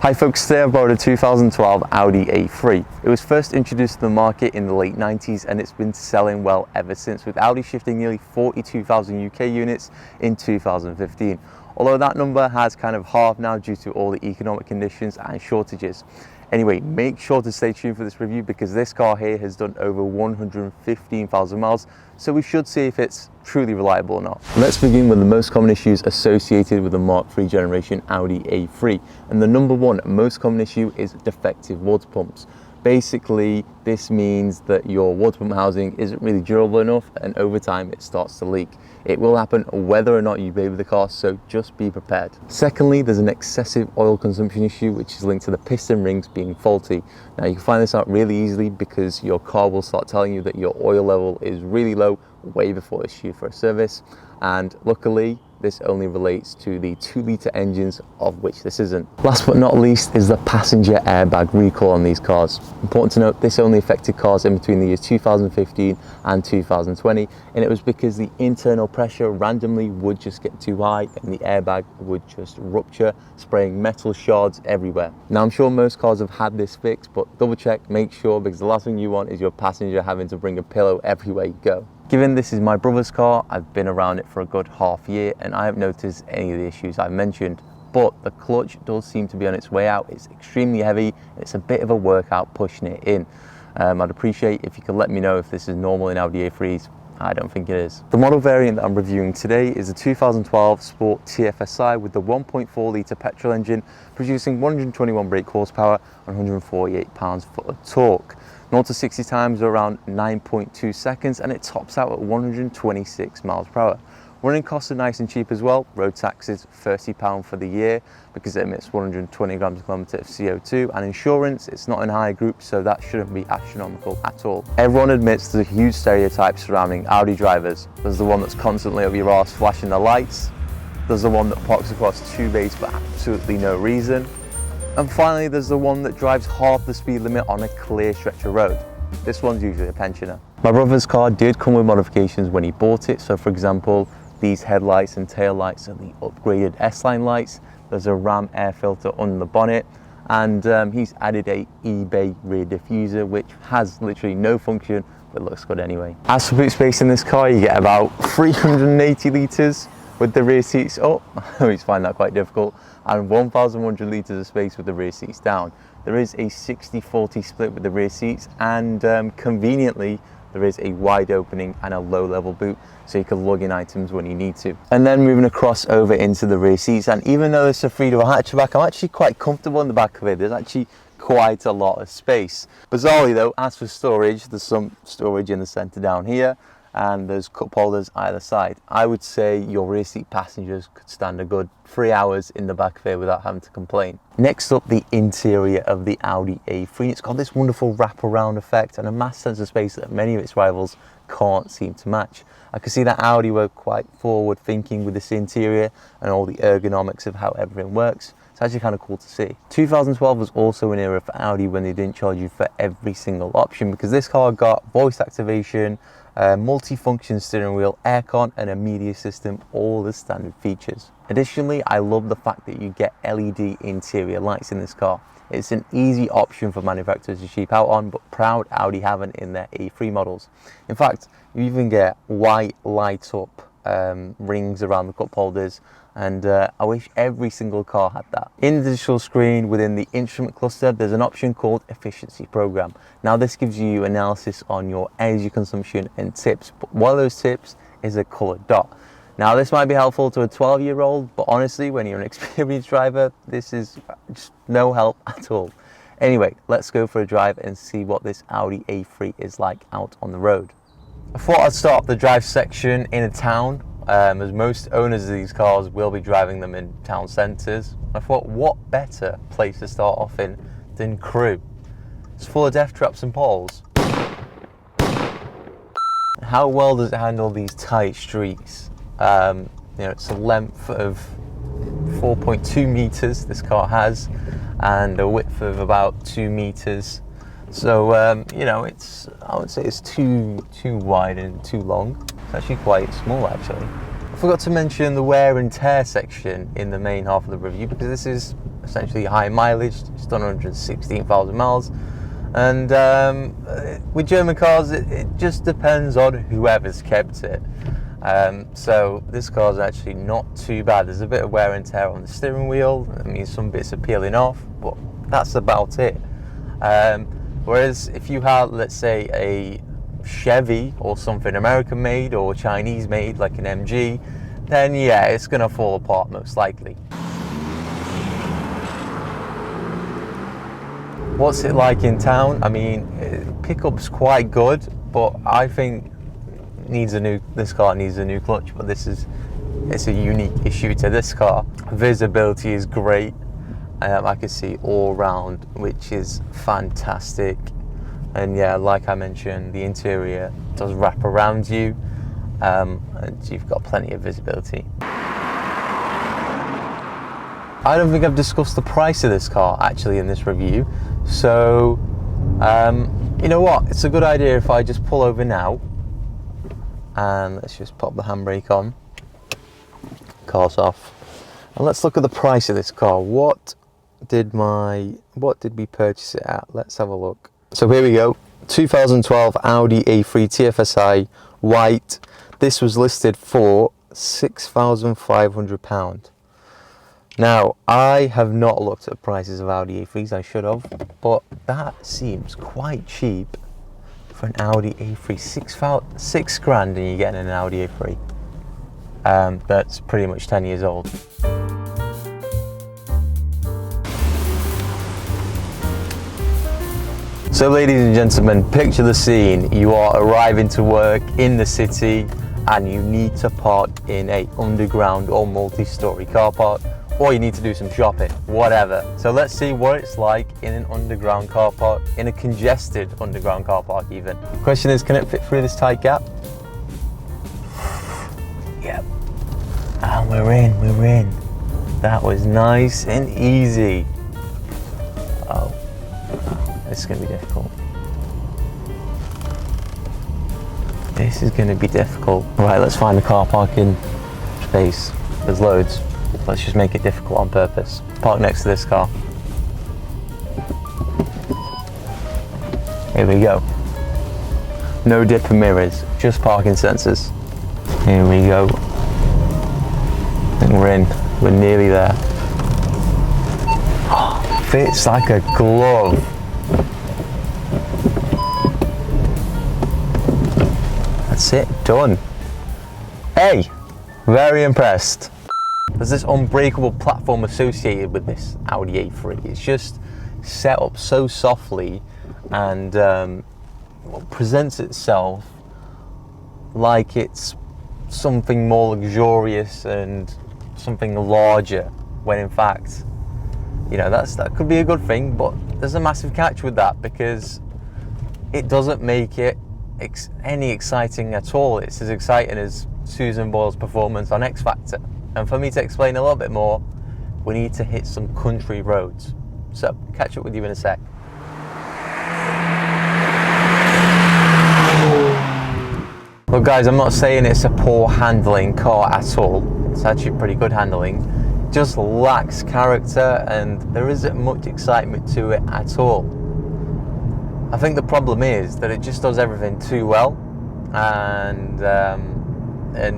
Hi folks, today I've borrowed a 2012 Audi A3. It was first introduced to the market in the late 90s and it's been selling well ever since, with Audi shifting nearly 42,000 UK units in 2015. Although that number has kind of halved now due to all the economic conditions and shortages. Anyway, make sure to stay tuned for this review because this car here has done over 115,000 miles, so we should see if it's truly reliable or not. Let's begin with the most common issues associated with the Mark III generation Audi A3. And the number one most common issue is defective water pumps. Basically, this means that your water pump housing isn't really durable enough and over time it starts to leak. It will happen whether or not you pay with the car, so just be prepared. Secondly, there's an excessive oil consumption issue which is linked to the piston rings being faulty. Now you can find this out really easily because your car will start telling you that your oil level is really low way before it's due for a service, and luckily this only relates to the 2-litre engines, of which this isn't. Last but not least is the passenger airbag recall on these cars. Important to note, this only affected cars in between the years 2015 and 2020, and it was because the internal pressure randomly would just get too high and the airbag would just rupture, spraying metal shards everywhere. Now I'm sure most cars have had this fixed, but double check, make sure, because the last thing you want is your passenger having to bring a pillow everywhere you go. Given this is my brother's car, I've been around it for a good half year and I haven't noticed any of the issues I've mentioned, but the clutch does seem to be on its way out. It's extremely heavy and it's a bit of a workout pushing it in. I'd appreciate if you could let me know if this is normal in Audi A3s. I don't think it is. The model variant that I'm reviewing today is a 2012 Sport TFSI with the 1.4 litre petrol engine, producing 121 brake horsepower and 148 pounds-foot of torque. 0 to 60 times are around 9.2 seconds and it tops out at 126 miles per hour. Running costs are nice and cheap as well. Road tax is £30 for the year because it emits 120 grams per kilometre of CO2, and insurance, it's not in higher group, so that shouldn't be astronomical at all. Everyone admits there's a huge stereotype surrounding Audi drivers. There's the one that's constantly up your arse flashing the lights. There's the one that parks across two bays for absolutely no reason. And finally, there's the one that drives half the speed limit on a clear stretch of road. This one's usually a pensioner. My brother's car did come with modifications when he bought it. So for example, these headlights and tail lights are the upgraded S-Line lights. There's a Ram air filter on the bonnet, and he's added a eBay rear diffuser, which has literally no function, but looks good anyway. As for boot space in this car, you get about 380 litres with the rear seats up. I always find that quite difficult, and 1,100 litres of space with the rear seats down. There is a 60-40 split with the rear seats, and conveniently there is a wide opening and a low level boot, so you can lug in items when you need to. And then moving across over into the rear seats, and even though it's a 3-door hatchback, I'm actually quite comfortable in the back of it. There's actually quite a lot of space. Bizarrely though, as for storage, there's some storage in the centre down here, and there's cup holders either side. I would say your rear seat passengers could stand a good 3 hours in the back of it without having to complain. Next up, the interior of the Audi A3. It's got this wonderful wraparound effect and a mass sense of space that many of its rivals can't seem to match. I can see that Audi were quite forward thinking with this interior and all the ergonomics of how everything works. It's actually kind of cool to see. 2012 was also an era for Audi when they didn't charge you for every single option, because this car got voice activation, multi-function steering wheel, aircon and a media system, all the standard features. Additionally, I love the fact that you get LED interior lights in this car. It's an easy option for manufacturers to cheap out on, but proud Audi haven't in their A3 models. In fact, you even get white light up rings around the cup holders, and I wish every single car had that. In the digital screen within the instrument cluster, there's an option called Efficiency Program. Now this gives you analysis on your energy consumption and tips, but one of those tips is a coloured dot. Now this might be helpful to a 12-year-old, but honestly, when you're an experienced driver, this is just no help at all. Anyway, let's go for a drive and see what this Audi A3 is like out on the road. I thought I'd start the drive section in a town, as most owners of these cars will be driving them in town centres. I thought, what better place to start off in than Crewe? It's full of death traps and poles. How well does it handle these tight streets? It's a length of 4.2 meters this car has, and a width of about 2 meters. So I would say it's too wide and too long. It's actually quite small actually. I forgot to mention the wear and tear section in the main half of the review, because this is a essentially high mileage. It's done 116,000 miles. And with German cars, it just depends on whoever's kept it. So this car is actually not too bad. There's a bit of wear and tear on the steering wheel. I mean, some bits are peeling off, but that's about it. Whereas if you had, let's say, a Chevy or something American made or Chinese made like an MG, then yeah, it's gonna fall apart most likely. What's it like in town? I mean, pickup's quite good, but I think this car needs a new clutch. But it's a unique issue to this car. Visibility is great. I can see all around, which is fantastic. And yeah, like I mentioned, the interior does wrap around you, and you've got plenty of visibility. I don't think I've discussed the price of this car actually in this review, so you know what, it's a good idea if I just pull over now and let's just pop the handbrake on, car's off, and let's look at the price of this car. What did we purchase it at? Let's have a look. So here we go, 2012 Audi A3 TFSI white. This was listed for £6,500. Now, I have not looked at prices of Audi A3s, I should have, but that seems quite cheap for an Audi A3. Six grand and you're getting an Audi A3. That's pretty much 10 years old. So ladies and gentlemen, picture the scene. You are arriving to work in the city and you need to park in a underground or multi-story car park, or you need to do some shopping, whatever. So let's see what it's like in an underground car park, in a congested underground car park even. Question is, can it fit through this tight gap? Yep. And we're in. That was nice and easy. Oh, this is gonna be difficult. This is gonna be difficult. Right, let's find a car parking space. There's loads. Let's just make it difficult on purpose. Park next to this car. Here we go. No dip and mirrors, just parking sensors. Here we go. And we're in. We're nearly there. Oh, fits like a glove. That's it, done. Hey, very impressed. There's this unbreakable platform associated with this Audi A3. It's just set up so softly and presents itself like it's something more luxurious and something larger, when in fact, you know, that could be a good thing, but there's a massive catch with that because it doesn't make it any exciting at all. It's as exciting as Susan Boyle's performance on X Factor. And for me to explain a little bit more, we need to hit some country roads. So, catch up with you in a sec. Look guys, I'm not saying it's a poor handling car at all. It's actually pretty good handling. It just lacks character and there isn't much excitement to it at all. I think the problem is that it just does everything too well. And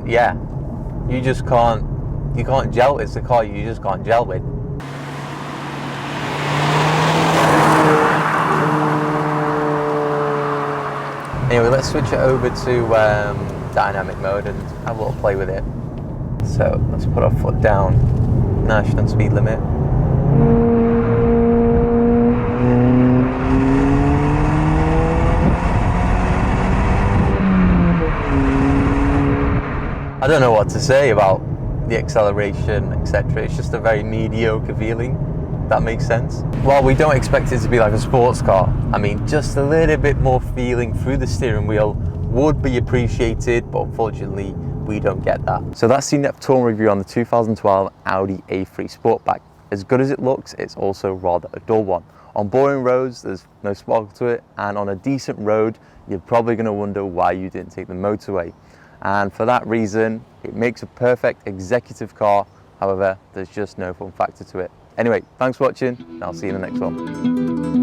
yeah, you can't gel. It's a car you just can't gel with. Anyway, let's switch it over to dynamic mode and have a little play with it. So let's put our foot down. Nice on speed limit. I don't know what to say about the acceleration, etc. It's just a very mediocre feeling, if that makes sense. While we don't expect it to be like a sports car, I mean, just a little bit more feeling through the steering wheel would be appreciated, but unfortunately, we don't get that. So that's the Neptune review on the 2012 Audi A3 Sportback. As good as it looks, it's also rather a dull one. On boring roads, there's no sparkle to it, and on a decent road, you're probably going to wonder why you didn't take the motorway. And for that reason, it makes a perfect executive car. However, there's just no fun factor to it. Anyway, thanks for watching, and I'll see you in the next one.